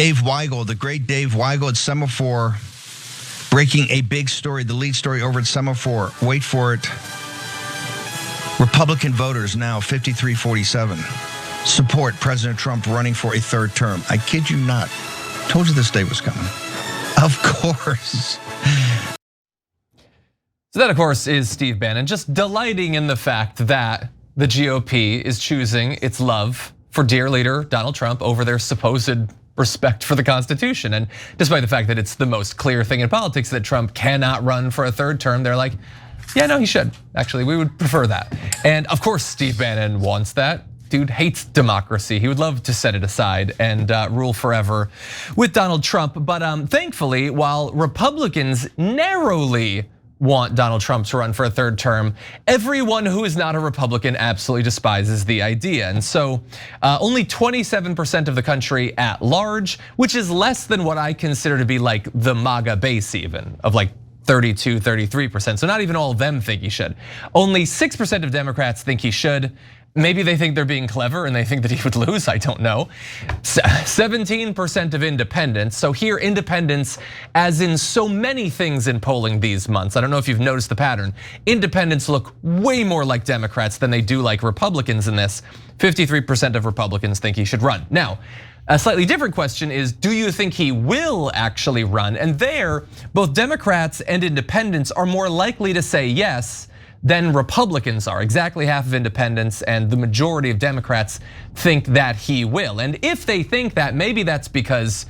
Dave Weigel, the great Dave Weigel at Semaphore, breaking a big story, the lead story over at Semaphore. Wait for it. Republican voters now 53-47 support President Trump running for a third term. I kid you not. Told you this day was coming. Of course. So that, of course, is Steve Bannon just delighting in the fact that the GOP is choosing its love for dear leader Donald Trump over their supposed respect for the Constitution. And despite the fact that it's the most clear thing in politics that Trump cannot run for a third term, they're like, yeah, no, he should. Actually, we would prefer that. And of course, Steve Bannon wants that. Dude hates democracy. He would love to set it aside and rule forever with Donald Trump. But thankfully, while Republicans narrowly want Donald Trump to run for a third term, everyone who is not a Republican absolutely despises the idea. And so only 27% of the country at large, which is less than what I consider to be like the MAGA base even, of like 32, 33%. So not even all of them think he should. Only 6% of Democrats think he should. Maybe they think they're being clever and they think that he would lose, I don't know. 17% of independents. So here, independents, as in so many things in polling these months, I don't know if you've noticed the pattern, independents look way more like Democrats than they do like Republicans in this. 53% of Republicans think he should run. Now, a slightly different question is, do you think he will actually run? And there, both Democrats and independents are more likely to say yes than Republicans are. Exactly half of independents and the majority of Democrats think that he will. And if they think that, maybe that's because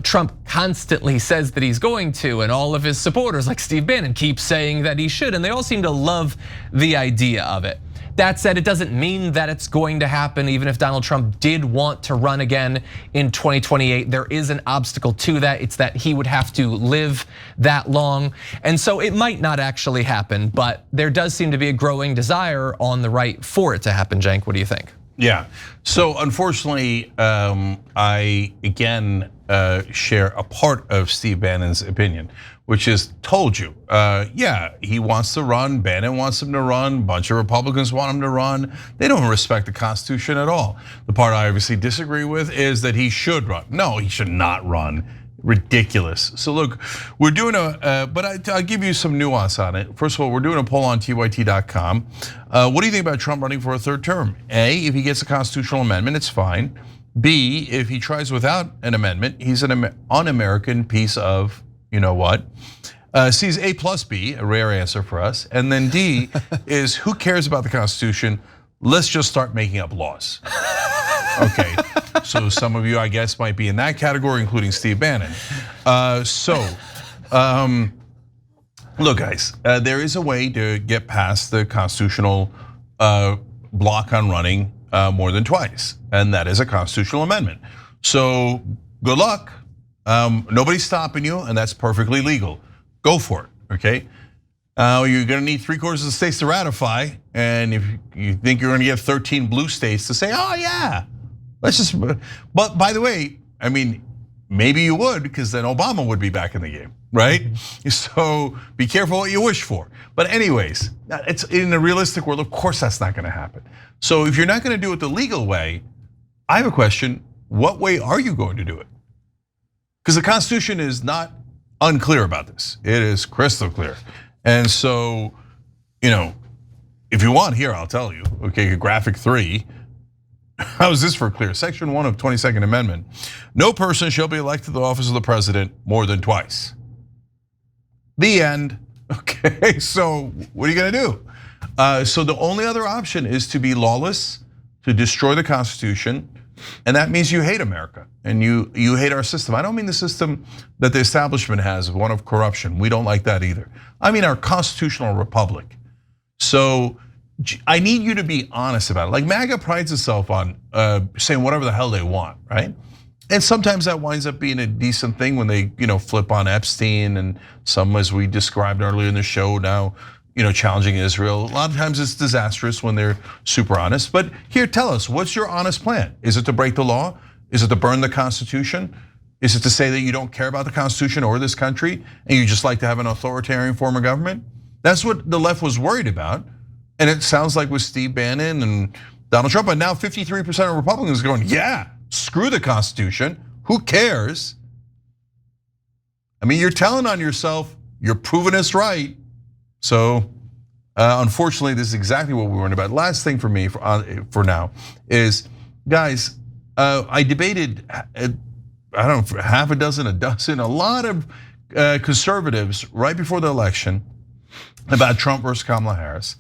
Trump constantly says that he's going to, and all of his supporters like Steve Bannon keep saying that he should, and they all seem to love the idea of it. That said, it doesn't mean that it's going to happen. Even if Donald Trump did want to run again in 2028, there is an obstacle to that. It's that he would have to live that long. And so it might not actually happen, but there does seem to be a growing desire on the right for it to happen. Cenk, what do you think? Yeah, so unfortunately, I again share a part of Steve Bannon's opinion, which is told you, yeah, he wants to run, Bannon wants him to run, a bunch of Republicans want him to run. They don't respect the Constitution at all. The part I obviously disagree with is that he should run. No, he should not run. Ridiculous. So look, we're doing but I'll give you some nuance on it. First of all, we're doing a poll on TYT.com. What do you think about Trump running for a third term? A, if he gets a constitutional amendment, it's fine. B, if he tries without an amendment, he's an un-American piece of, you know what? C is A plus B, a rare answer for us. And then D is, who cares about the Constitution? Let's just start making up laws. Okay, so some of you, I guess, might be in that category, including Steve Bannon. Look, guys, there is a way to get past the constitutional block on running more than twice, and that is a constitutional amendment. So good luck. Nobody's stopping you, and that's perfectly legal. Go for it, okay? You're gonna need 3/4 of the states to ratify, and if you think you're gonna get 13 blue states to say, oh yeah, let's just, but by the way, I mean, maybe you would, because then Obama would be back in the game, right? So be careful what you wish for. But anyways, it's in a realistic world, of course that's not gonna happen. So if you're not gonna do it the legal way, I have a question, what way are you going to do it? Because the Constitution is not unclear about this. It is crystal clear. And so, if you want here, I'll tell you. Okay, graphic 3. How is this for clear? Section 1 of 22nd Amendment. No person shall be elected to the office of the president more than twice. The end. Okay, so what are you gonna do? So the only other option is to be lawless, to destroy the Constitution, and that means you hate America and you hate our system. I don't mean the system that the establishment has, one of corruption. We don't like that either. I mean our constitutional republic. So I need you to be honest about it. Like MAGA prides itself on saying whatever the hell they want, right? And sometimes that winds up being a decent thing when they flip on Epstein and some, as we described earlier in the show now, challenging Israel. A lot of times it's disastrous when they're super honest. But here, tell us, what's your honest plan? Is it to break the law? Is it to burn the Constitution? Is it to say that you don't care about the Constitution or this country and you just like to have an authoritarian form of government? That's what the left was worried about. And it sounds like with Steve Bannon and Donald Trump, but now 53% of Republicans are going, yeah, screw the Constitution. Who cares? I mean, you're telling on yourself, you're proving us right. So unfortunately, this is exactly what we worried about. Last thing for me for now is, guys, I debated, I don't know, half a dozen, a lot of conservatives right before the election about Trump versus Kamala Harris.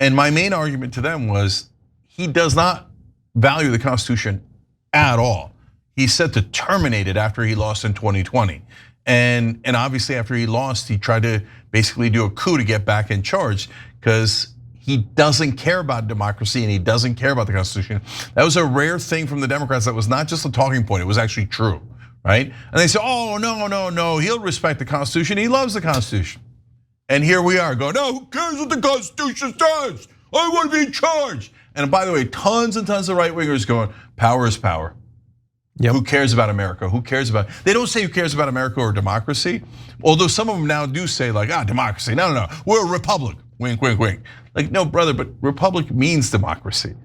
And my main argument to them was he does not value the Constitution at all. He's set to terminate it after he lost in 2020. And obviously after he lost, he tried to basically do a coup to get back in charge because he doesn't care about democracy and he doesn't care about the Constitution. That was a rare thing from the Democrats that was not just a talking point, it was actually true, right? And they say, oh, no, he'll respect the Constitution, he loves the Constitution. And here we are going, no, who cares what the Constitution says? I want to be in charge. And by the way, tons and tons of right-wingers going, power is power. Yep. Who cares about America? Who cares about, they don't say who cares about America or democracy. Although some of them now do say like, democracy, no, we're a republic, wink, wink, wink. Like, no, brother, but republic means democracy.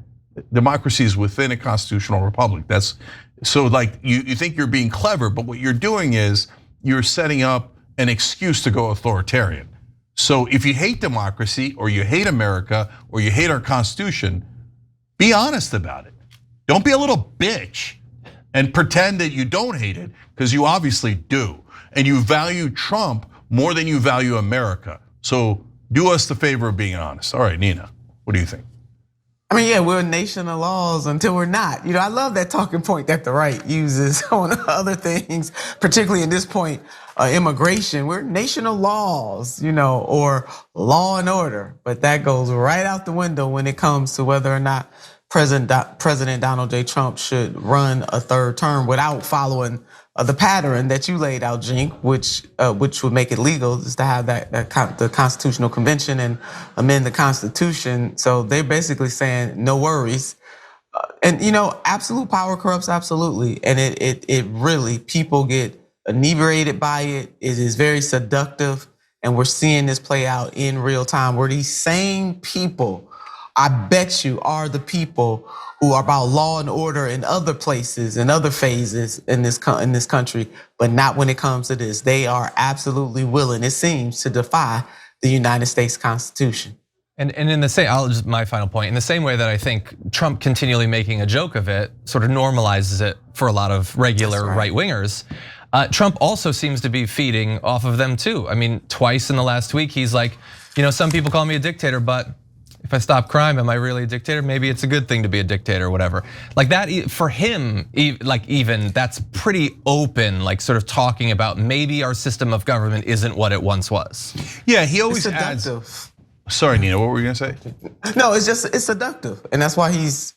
Democracy is within a constitutional republic. That's, so like you think you're being clever, but what you're doing is you're setting up an excuse to go authoritarian. So if you hate democracy or you hate America or you hate our Constitution, be honest about it. Don't be a little bitch and pretend that you don't hate it, because you obviously do. And you value Trump more than you value America. So do us the favor of being honest. All right, Nina, what do you think? I mean, yeah, we're a nation of laws until we're not. I love that talking point that the right uses on other things, particularly in this point, immigration. We're a nation of laws, or law and order. But that goes right out the window when it comes to whether or not President Donald J. Trump should run a third term without following the pattern that you laid out, Jink, which would make it legal, is to have the Constitutional Convention and amend the Constitution. So they're basically saying no worries, and absolute power corrupts absolutely, and it really, people get inebriated by it. It is very seductive, and we're seeing this play out in real time, where these same people, I bet you, are the people who are about law and order in other places and other phases in this country, but not when it comes to this. They are absolutely willing, it seems, to defy the United States Constitution. And in the same, my final point, in the same way that I think Trump continually making a joke of it sort of normalizes it for a lot of regular right-wingers, Trump also seems to be feeding off of them too. I mean, twice in the last week, he's like, some people call me a dictator, but if I stop crime, am I really a dictator? Maybe it's a good thing to be a dictator or whatever. Like that, for him, like even that's pretty open, like sort of talking about maybe our system of government isn't what it once was. Yeah, he always adds. Sorry, Nina, what were you gonna say? No, it's seductive, and that's why he's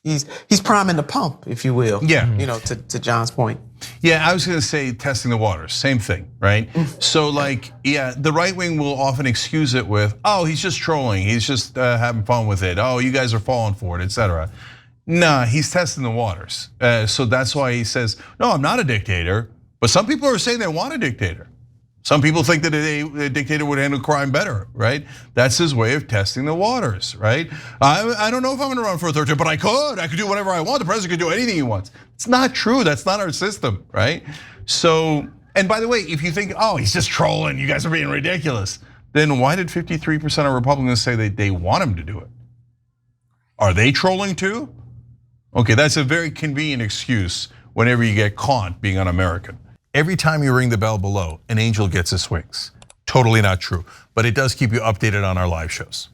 priming the pump, if you will. Yeah, to John's point. Yeah, I was gonna say testing the waters, same thing, right? So like, yeah, the right wing will often excuse it with, oh, he's just trolling, he's just having fun with it. Oh, you guys are falling for it, etc. Nah, he's testing the waters. So that's why he says, no, I'm not a dictator. But some people are saying they want a dictator. Some people think that a dictator would handle crime better, right? That's his way of testing the waters, right? I don't know if I'm gonna run for a third term, but I could do whatever I want. The president could do anything he wants. It's not true, that's not our system, right? So, and by the way, if you think, oh, he's just trolling, you guys are being ridiculous, then why did 53% of Republicans say that they want him to do it? Are they trolling too? Okay, that's a very convenient excuse whenever you get caught being un-American. Every time you ring the bell below, an angel gets his wings. Totally not true, but it does keep you updated on our live shows.